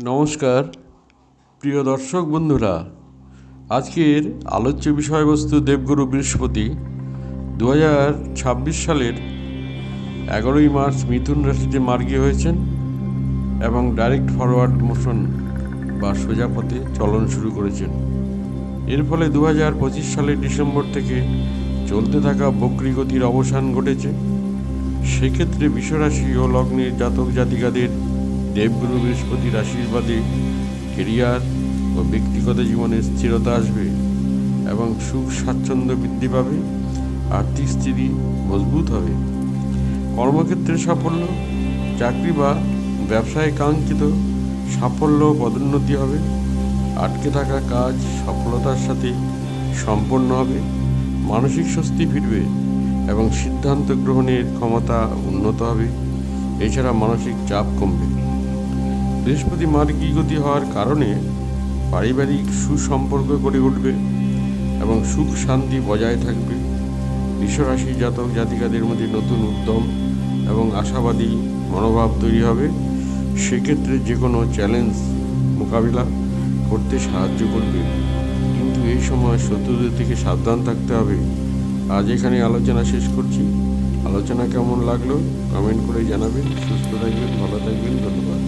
নমস্কার প্রিয় দর্শক বন্ধুরা, আজকের আলোচ্য বিষয়বস্তু দেবগুরু বৃহস্পতি 2026 সালের 11ই মার্চ মিথুন রাশিতে মার্গী হয়েছেন এবং ডাইরেক্ট ফরওয়ার্ড মোশন বা সোজা পথে চলন শুরু করেছেন। এর ফলে 2025 সালের ডিসেম্বর থেকে চলতে থাকা বক্রী গতির অবসান ঘটেছে। সেক্ষেত্রে বিশ্বরাশি ও লগ্নের জাতক জাতিকাদের দেবগুরু বৃহস্পতির আশীর্বাদে কেরিয়ার ও ব্যক্তিগত জীবনে স্থিরতা আসবে এবং সুখ স্বাচ্ছন্দ্য বৃদ্ধি পাবে। আর্থিক স্থিতি মজবুত হবে। কর্মক্ষেত্রে সাফল্য, চাকরি বা ব্যবসায় কাঙ্ক্ষিত সাফল্য ও পদোন্নতি হবে। আটকে থাকা কাজ সফলতার সাথে সম্পন্ন হবে। মানসিক স্বস্তি ফিরবে এবং সিদ্ধান্ত গ্রহণের ক্ষমতা উন্নত হবে। এছাড়া মানসিক চাপ কমবে। বৃহস্পতি মার্গী গতি হওয়ার কারণে পারিবারিক সুসম্পর্ক গড়ে উঠবে এবং সুখ শান্তি বজায় থাকবে। বিশ্বরাশি জাতক জাতিকাদের মধ্যে নতুন উদ্যম এবং আশাবাদী মনোভাব তৈরি হবে। সেক্ষেত্রে যে কোনো চ্যালেঞ্জ মোকাবিলা করতে সাহায্য করবে, কিন্তু এই সময় শত্রুদের থেকে সাবধান থাকতে হবে। আজ এখানে আলোচনা শেষ করছি। আলোচনা কেমন লাগলো কমেন্ট করে জানাবেন। সুস্থ থাকবেন, ভালো থাকবেন। ধন্যবাদ।